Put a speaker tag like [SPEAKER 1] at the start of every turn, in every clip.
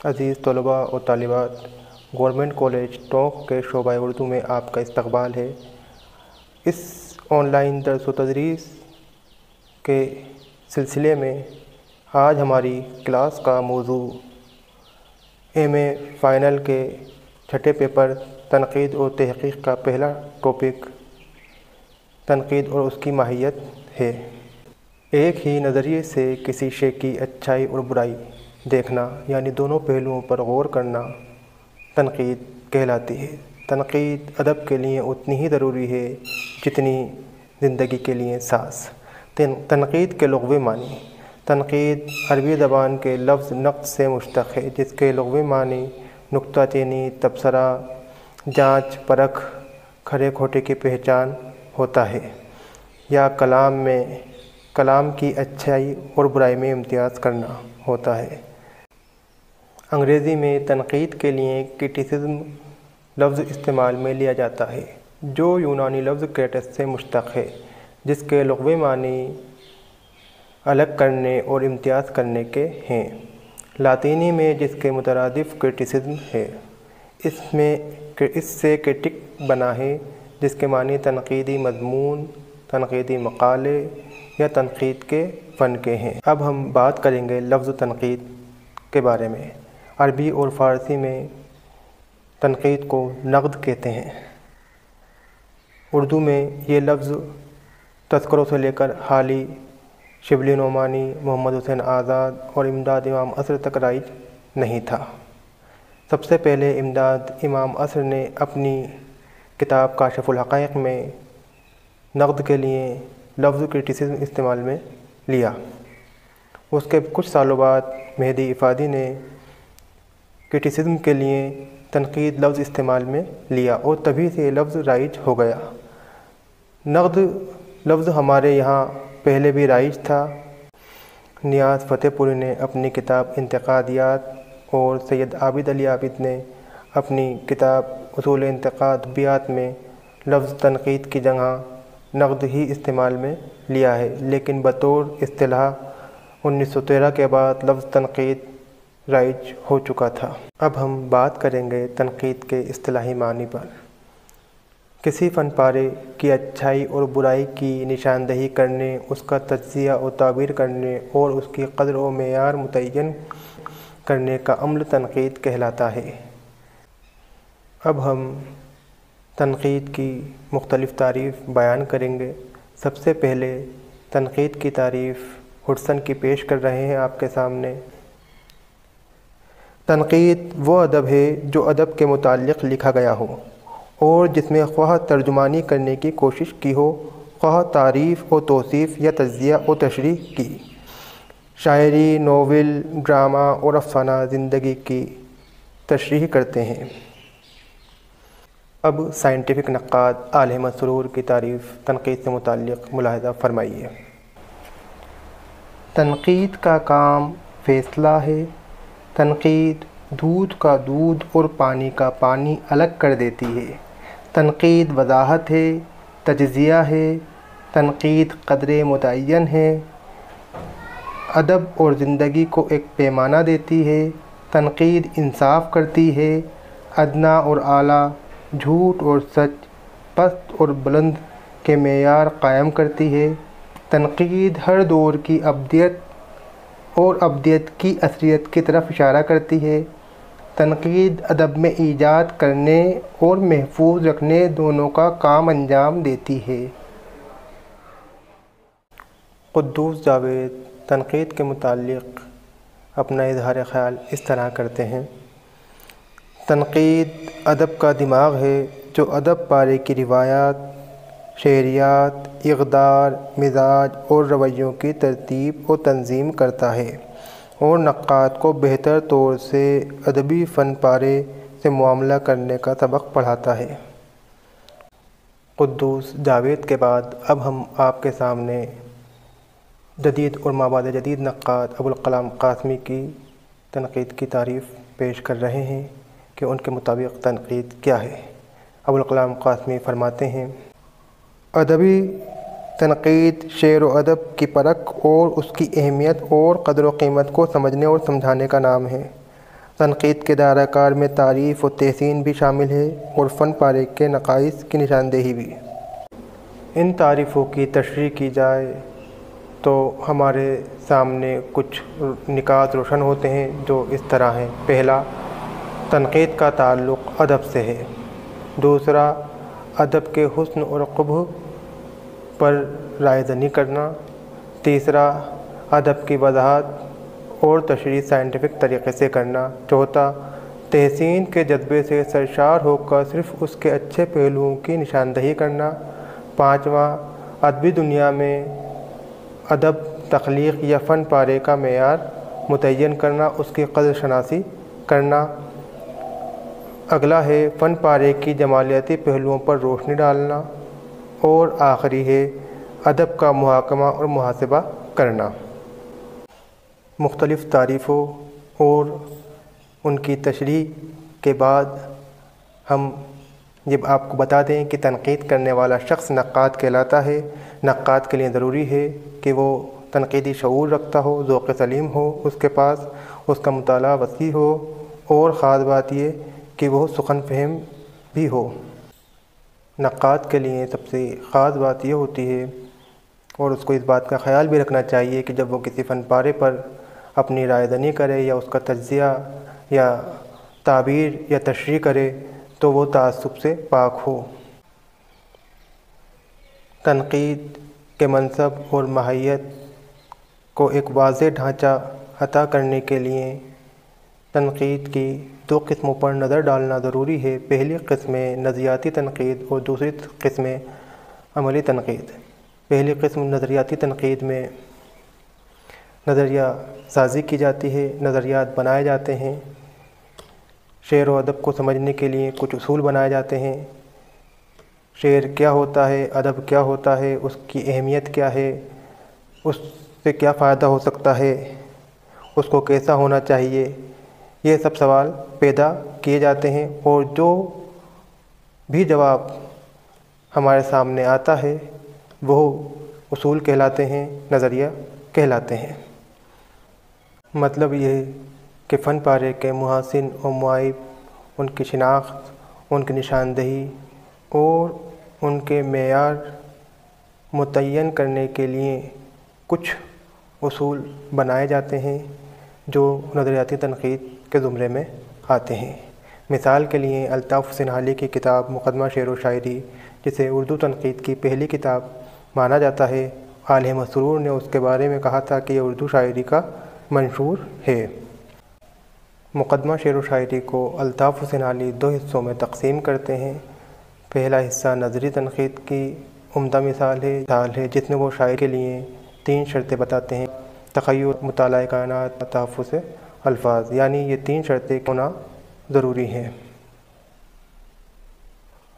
[SPEAKER 1] عزیز طلباء و طالبات، گورنمنٹ کالج ٹونک کے شعبہ اردو میں آپ کا استقبال ہے۔ اس آن لائن درس و تدریس کے سلسلے میں آج ہماری کلاس کا موضوع ایم اے فائنل کے چھٹے پیپر تنقید اور تحقیق کا پہلا ٹاپک تنقید اور اس کی ماہیت ہے۔ ایک ہی نظریے سے کسی شے کی اچھائی اور برائی دیکھنا، یعنی دونوں پہلوؤں پر غور کرنا تنقید کہلاتی ہے۔ تنقید ادب کے لیے اتنی ہی ضروری ہے جتنی زندگی کے لیے سانس۔ تنقید کے لغوی معنی۔ تنقید عربی زبان کے لفظ نقد سے مشتق ہے، جس کے لغوی معنی نکتہ چینی، تبصرہ، جانچ پرکھ، کھرے کھوٹے کی پہچان ہوتا ہے، یا کلام کی اچھائی اور برائی میں امتیاز کرنا ہوتا ہے۔ انگریزی میں تنقید کے لیے کرٹیسزم لفظ استعمال میں لیا جاتا ہے، جو یونانی لفظ کرٹس سے مشتق ہے، جس کے لغوی معنی الگ کرنے اور امتیاز کرنے کے ہیں۔ لاطینی میں جس کے مترادف کرٹیسزم ہے، اس سے کرٹک بنا ہے، جس کے معنی تنقیدی مضمون، تنقیدی مقالے یا تنقید کے فن کے ہیں۔ اب ہم بات کریں گے لفظ تنقید کے بارے میں۔ عربی اور فارسی میں تنقید کو نقد کہتے ہیں۔ اردو میں یہ لفظ تذکروں سے لے کر حالی، شبلی نعمانی، محمد حسین آزاد اور امداد امام عصر تک رائج نہیں تھا۔ سب سے پہلے امداد امام عصر نے اپنی کتاب کاشف الحقائق میں نقد کے لیے لفظ کرٹیسزم استعمال میں لیا۔ اس کے کچھ سالوں بعد مہدی افادی نے کرٹیسزم کے لیے تنقید لفظ استعمال میں لیا، اور تبھی سے یہ لفظ رائج ہو گیا۔ نقد لفظ ہمارے یہاں پہلے بھی رائج تھا۔ نیاز فتح پوری نے اپنی کتاب انتقادیات اور سید عابد علی عابد نے اپنی کتاب اصول انتقاد بیات میں لفظ تنقید کی جگہ نقد ہی استعمال میں لیا ہے، لیکن بطور اصطلاح 1913 کے بعد لفظ تنقید رائج ہو چکا تھا۔ اب ہم بات کریں گے تنقید کے اصطلاحی معنی پر۔ کسی فن پارے کی اچھائی اور برائی کی نشاندہی کرنے، اس کا تجزیہ و تعبیر کرنے اور اس کی قدر و معیار متعین کرنے کا عمل تنقید کہلاتا ہے۔ اب ہم تنقید کی مختلف تعریف بیان کریں گے۔ سب سے پہلے تنقید کی تعریف ہڈسن کی پیش کر رہے ہیں آپ کے سامنے۔ تنقید وہ ادب ہے جو ادب کے متعلق لکھا گیا ہو اور جس میں خواہ ترجمانی کرنے کی کوشش کی ہو، خواہ تعریف و توصیف یا تجزیہ و تشریح کی۔ شاعری، ناول، ڈرامہ اور افسانہ زندگی کی تشریح کرتے ہیں۔ اب سائنٹیفک نقاد آل احمد سرور کی تعریف تنقید سے متعلق ملاحظہ فرمائیے۔ تنقید کا کام فیصلہ ہے۔ تنقید دودھ کا دودھ اور پانی کا پانی الگ کر دیتی ہے۔ تنقید وضاحت ہے، تجزیہ ہے۔ تنقید قدر متعین ہے، ادب اور زندگی کو ایک پیمانہ دیتی ہے۔ تنقید انصاف کرتی ہے، ادنیٰ اور اعلیٰ، جھوٹ اور سچ، پست اور بلند کے معیار قائم کرتی ہے۔ تنقید ہر دور کی ابدیت اور ابدیت کی عصریت کی طرف اشارہ کرتی ہے۔ تنقید ادب میں ایجاد کرنے اور محفوظ رکھنے دونوں کا کام انجام دیتی ہے۔ قدوس جاوید تنقید کے متعلق اپنا اظہار خیال اس طرح کرتے ہیں: تنقید ادب کا دماغ ہے جو ادب پارے کی روایات، شعریات، اقدار، مزاج اور رویوں کی ترتیب و تنظیم کرتا ہے اور نقاد کو بہتر طور سے ادبی فن پارے سے معاملہ کرنے کا سبق پڑھاتا ہے۔ قدوس جاوید کے بعد اب ہم آپ کے سامنے جدید اور مابعد جدید نقاد ابوالکلام قاسمی کی تنقید کی تعریف پیش کر رہے ہیں کہ ان کے مطابق تنقید کیا ہے۔ ابوالکلام قاسمی فرماتے ہیں: ادبی تنقید شعر و ادب کی پرکھ اور اس کی اہمیت اور قدر و قیمت کو سمجھنے اور سمجھانے کا نام ہے۔ تنقید کے دائرہ کار میں تعریف و تحسین بھی شامل ہے اور فن پارے کے نقائص کی نشاندہی بھی۔ ان تعریفوں کی تشریح کی جائے تو ہمارے سامنے کچھ نکات روشن ہوتے ہیں جو اس طرح ہیں۔ پہلا، تنقید کا تعلق ادب سے ہے۔ دوسرا، ادب کے حسن اور قبح پر رائے دہی کرنا۔ تیسرا، ادب کی وضاحت اور تشریح سائنٹیفک طریقے سے کرنا۔ چوتھا، تحسین کے جذبے سے سرشار ہو کر صرف اس کے اچھے پہلوؤں کی نشاندہی کرنا۔ پانچواں، ادبی دنیا میں ادب، تخلیق یا فن پارے کا معیار متعین کرنا، اس کی قدر شناسی کرنا۔ اگلا ہے فن پارے کی جمالیاتی پہلوؤں پر روشنی ڈالنا۔ اور آخری ہے ادب کا محاکمہ اور محاسبہ کرنا۔ مختلف تعریفوں اور ان کی تشریح کے بعد ہم جب آپ کو بتا دیں کہ تنقید کرنے والا شخص نقاد کہلاتا ہے۔ نقاد کے لیے ضروری ہے کہ وہ تنقیدی شعور رکھتا ہو، ذوق سلیم ہو اس کے پاس، اس کا مطالعہ وسیع ہو، اور خاص بات یہ کہ وہ سخن فہم بھی ہو۔ نقاد کے لیے سب سے خاص بات یہ ہوتی ہے، اور اس کو اس بات کا خیال بھی رکھنا چاہیے کہ جب وہ کسی فن پارے پر اپنی رائے دہی کرے یا اس کا تجزیہ یا تعبیر یا تشریح کرے تو وہ تعصب سے پاک ہو۔ تنقید کے منصب اور ماہیت کو ایک واضح ڈھانچہ عطا کرنے کے لیے تنقید کی دو قسموں پر نظر ڈالنا ضروری ہے۔ پہلی قسم نظریاتی تنقید اور دوسری قسم عملی تنقید۔ پہلی قسم نظریاتی تنقید میں نظریہ سازی کی جاتی ہے، نظریات بنائے جاتے ہیں، شعر و ادب کو سمجھنے کے لیے کچھ اصول بنائے جاتے ہیں۔ شعر کیا ہوتا ہے، ادب کیا ہوتا ہے، اس کی اہمیت کیا ہے، اس سے کیا فائدہ ہو سکتا ہے، اس کو کیسا ہونا چاہیے، یہ سب سوال پیدا کیے جاتے ہیں، اور جو بھی جواب ہمارے سامنے آتا ہے وہ اصول کہلاتے ہیں، نظریہ کہلاتے ہیں۔ مطلب یہ کہ فن پارے کے محاسن و معائب، ان کی شناخت، ان کی نشاندہی اور ان کے معیار متعین کرنے کے لیے کچھ اصول بنائے جاتے ہیں جو نظریاتی تنقید کے زمرے میں آتے ہیں۔ مثال کے لیے الطاف حسین حالی کی کتاب مقدمہ شعر و شاعری، جسے اردو تنقید کی پہلی کتاب مانا جاتا ہے، عالم مسرور نے اس کے بارے میں کہا تھا کہ یہ اردو شاعری کا منشور ہے۔ مقدمہ شعر و شاعری کو الطاف حسین حالی دو حصوں میں تقسیم کرتے ہیں۔ پہلا حصہ نظری تنقید کی عمدہ مثال ہے جس میں وہ شاعر کے لیے 3 شرطیں بتاتے ہیں: تخیل، مطالعہ کائنات، تحفظ الفاظ، یعنی یہ 3 شرطیں ہونا ضروری ہیں۔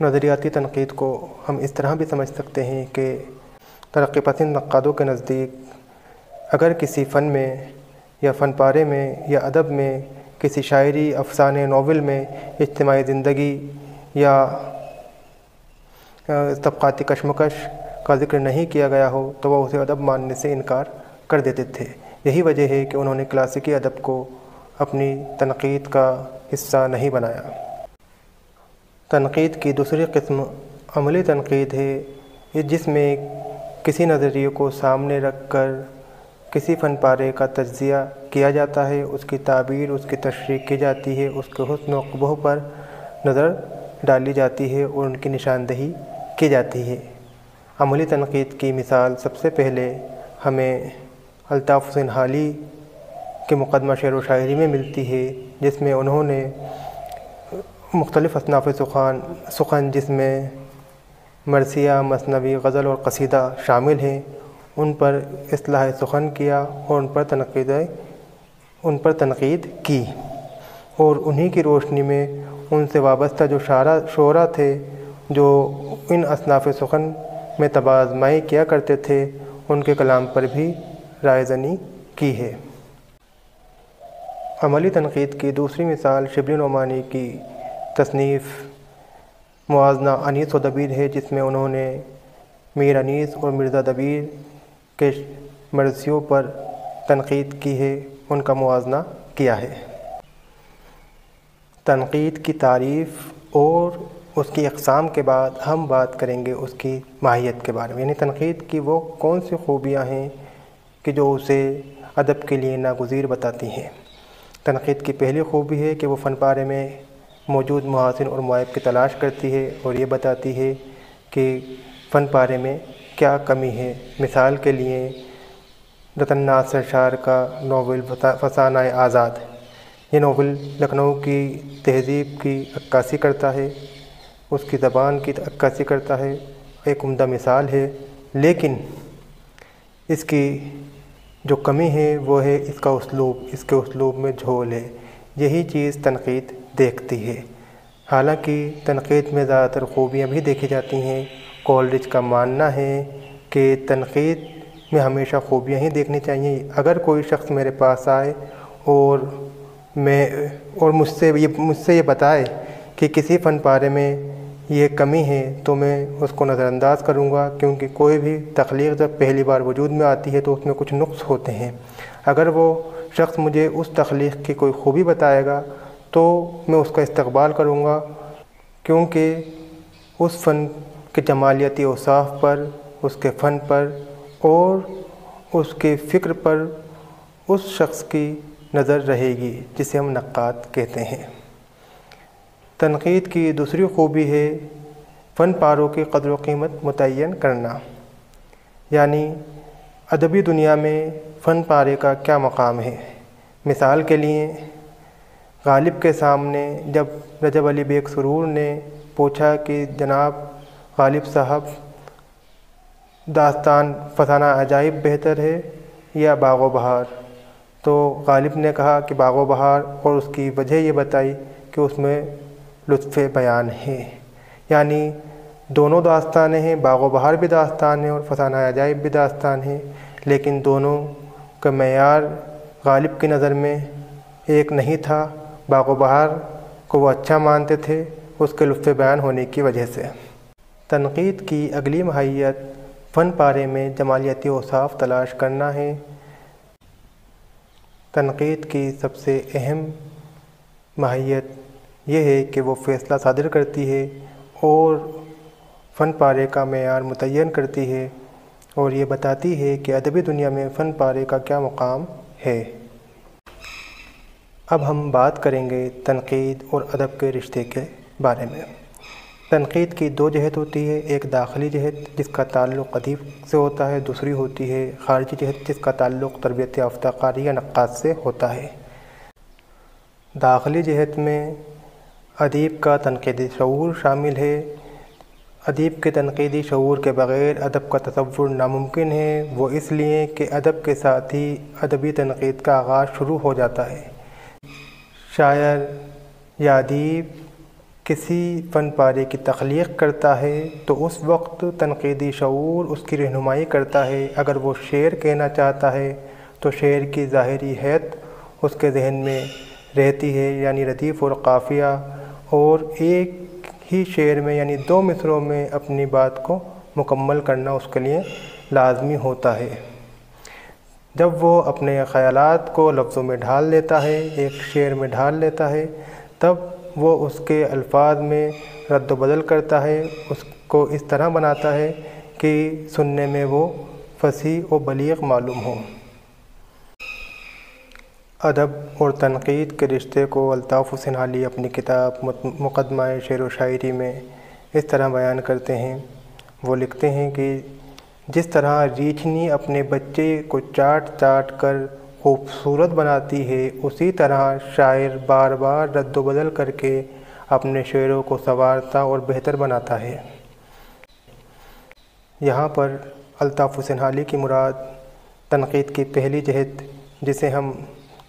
[SPEAKER 1] نظریاتی تنقید کو ہم اس طرح بھی سمجھ سکتے ہیں کہ ترقی پسند نقادوں کے نزدیک اگر کسی فن میں یا فن پارے میں یا ادب میں، کسی شاعری، افسانے، ناول میں اجتماعی زندگی یا طبقاتی کشمکش کا ذکر نہیں کیا گیا ہو تو وہ اسے ادب ماننے سے انکار کر دیتے تھے۔ یہی وجہ ہے کہ انہوں نے کلاسیکی ادب کو اپنی تنقید کا حصہ نہیں بنایا۔ تنقید کی دوسری قسم عملی تنقید ہے، جس میں کسی نظریے کو سامنے رکھ کر کسی فن پارے کا تجزیہ کیا جاتا ہے، اس کی تعبیر، اس کی تشریح کی جاتی ہے، اس کے حسن و قبح پر نظر ڈالی جاتی ہے اور ان کی نشاندہی کی جاتی ہے۔ عملی تنقید کی مثال سب سے پہلے ہمیں الطاف حسین حالی کے مقدمہ شعر و شاعری میں ملتی ہے، جس میں انہوں نے مختلف اصناف سخن جس میں مرثیہ، مثنوی، غزل اور قصیدہ شامل ہیں، ان پر اصلاح سخن کیا اور ان پر تنقید کی، اور انہی کی روشنی میں ان سے وابستہ جو شعراء تھے جو ان اصناف سخن میں طبع آزمائی کیا کرتے تھے، ان کے کلام پر بھی رائے دہی کی ہے۔ عملی تنقید کی دوسری مثال شبلی نعمانی کی تصنیف موازنہ انیس و دبیر ہے، جس میں انہوں نے میر انیس اور مرزا دبیر کے مرثیوں پر تنقید کی ہے، ان کا موازنہ کیا ہے۔ تنقید کی تعریف اور اس کی اقسام کے بعد ہم بات کریں گے اس کی ماہیت کے بارے میں، یعنی تنقید کی وہ کون سی خوبیاں ہیں کہ جو اسے ادب کے لیے ناگزیر بتاتی ہیں۔ تنقید کی پہلی خوبی ہے کہ وہ فن پارے میں موجود محاسن اور معائب کی تلاش کرتی ہے اور یہ بتاتی ہے کہ فن پارے میں کیا کمی ہے۔ مثال کے لیے رتن ناتھ سرشار کا ناول فسانہ آزاد، یہ ناول لکھنؤ کی تہذیب کی عکاسی کرتا ہے، اس کی زبان کی عکاسی کرتا ہے، ایک عمدہ مثال ہے، لیکن اس کی جو کمی ہے وہ ہے اس کا اسلوب، اس کے اسلوب میں جھول ہے، یہی چیز تنقید دیکھتی ہے۔ حالانکہ تنقید میں زیادہ تر خوبیاں بھی دیکھی جاتی ہیں۔ کولرج کا ماننا ہے کہ تنقید میں ہمیشہ خوبیاں ہی دیکھنی چاہیے۔ اگر کوئی شخص میرے پاس آئے اور مجھ سے یہ بتائے کہ کسی فن پارے میں یہ کمی ہے تو میں اس کو نظر انداز کروں گا، کیونکہ کوئی بھی تخلیق جب پہلی بار وجود میں آتی ہے تو اس میں کچھ نقص ہوتے ہیں۔ اگر وہ شخص مجھے اس تخلیق کی کوئی خوبی بتائے گا تو میں اس کا استقبال کروں گا، کیونکہ اس فن کے جمالیاتی اوصاف پر، اس کے فن پر اور اس کے فکر پر اس شخص کی نظر رہے گی جسے ہم نقاد کہتے ہیں۔ تنقید کی دوسری خوبی ہے فن پاروں کی قدر و قیمت متعین کرنا، یعنی ادبی دنیا میں فن پارے کا کیا مقام ہے۔ مثال کے لیے غالب کے سامنے جب رجب علی بیگ سرور نے پوچھا کہ جناب غالب صاحب داستان فسانہ عجائب بہتر ہے یا باغ و بہار، تو غالب نے کہا کہ باغ و بہار، اور اس کی وجہ یہ بتائی کہ اس میں لطف بیان ہے، یعنی دونوں داستانیں ہیں، باغ و بہار بھی داستان ہے اور فسانہ عجائب بھی داستان ہے، لیکن دونوں کا معیار غالب کی نظر میں ایک نہیں تھا۔ باغ و بہار کو وہ اچھا مانتے تھے اس کے لطف بیان ہونے کی وجہ سے۔ تنقید کی اگلی ماہیت فن پارے میں جمالیاتی اوصاف تلاش کرنا ہے۔ تنقید کی سب سے اہم ماہیت یہ ہے کہ وہ فیصلہ صادر کرتی ہے اور فن پارے کا معیار متعین کرتی ہے اور یہ بتاتی ہے کہ ادبی دنیا میں فن پارے کا کیا مقام ہے۔ اب ہم بات کریں گے تنقید اور ادب کے رشتے کے بارے میں۔ تنقید کی دو جہت ہوتی ہے، ایک داخلی جہت جس کا تعلق ادیب سے ہوتا ہے، دوسری ہوتی ہے خارجی جہت جس کا تعلق تربیت یافتہ قاری یا نقاد سے ہوتا ہے۔ داخلی جہت میں ادیب کا تنقیدی شعور شامل ہے۔ ادیب کے تنقیدی شعور کے بغیر ادب کا تصور ناممکن ہے، وہ اس لیے کہ ادب کے ساتھ ہی ادبی تنقید کا آغاز شروع ہو جاتا ہے۔ شاعر یا ادیب کسی فن پارے کی تخلیق کرتا ہے تو اس وقت تنقیدی شعور اس کی رہنمائی کرتا ہے۔ اگر وہ شعر کہنا چاہتا ہے تو شعر کی ظاہری حیت اس کے ذہن میں رہتی ہے، یعنی ردیف اور قافیہ، اور ایک ہی شعر میں یعنی دو مصرعوں میں اپنی بات کو مکمل کرنا اس کے لیے لازمی ہوتا ہے۔ جب وہ اپنے خیالات کو لفظوں میں ڈھال لیتا ہے، ایک شعر میں ڈھال لیتا ہے، تب وہ اس کے الفاظ میں رد و بدل کرتا ہے، اس کو اس طرح بناتا ہے کہ سننے میں وہ فصیح و بلیغ معلوم ہو۔ ادب اور تنقید کے رشتے کو الطاف حسین حالی اپنی کتاب مقدمہ شعر و شاعری میں اس طرح بیان کرتے ہیں۔ وہ لکھتے ہیں کہ جس طرح ریچھنی اپنے بچے کو چاٹ چاٹ کر خوبصورت بناتی ہے، اسی طرح شاعر بار بار رد و بدل کر کے اپنے شعروں کو سنوارتا اور بہتر بناتا ہے۔ یہاں پر الطاف حسین حالی کی مراد تنقید کی پہلی جہت جسے ہم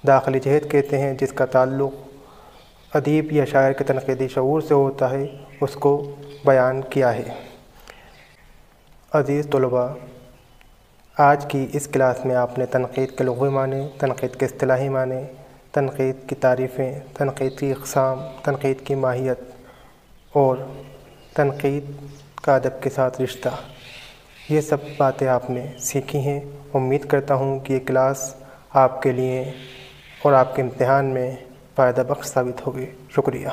[SPEAKER 1] داخلی جہت کہتے ہیں، جس کا تعلق ادیب یا شاعر کے تنقیدی شعور سے ہوتا ہے، اس کو بیان کیا ہے۔ عزیز طلباء، آج کی اس کلاس میں آپ نے تنقید کے لغوی معنی، تنقید کے اصطلاحی معنی، تنقید کی تعریفیں، تنقید کی اقسام، تنقید کی ماہیت اور تنقید کا ادب کے ساتھ رشتہ یہ سب باتیں آپ نے سیکھی ہیں۔ امید کرتا ہوں کہ یہ کلاس آپ کے لیے اور آپ کے امتحان میں فائدہ بخش ثابت ہوگی۔ شکریہ۔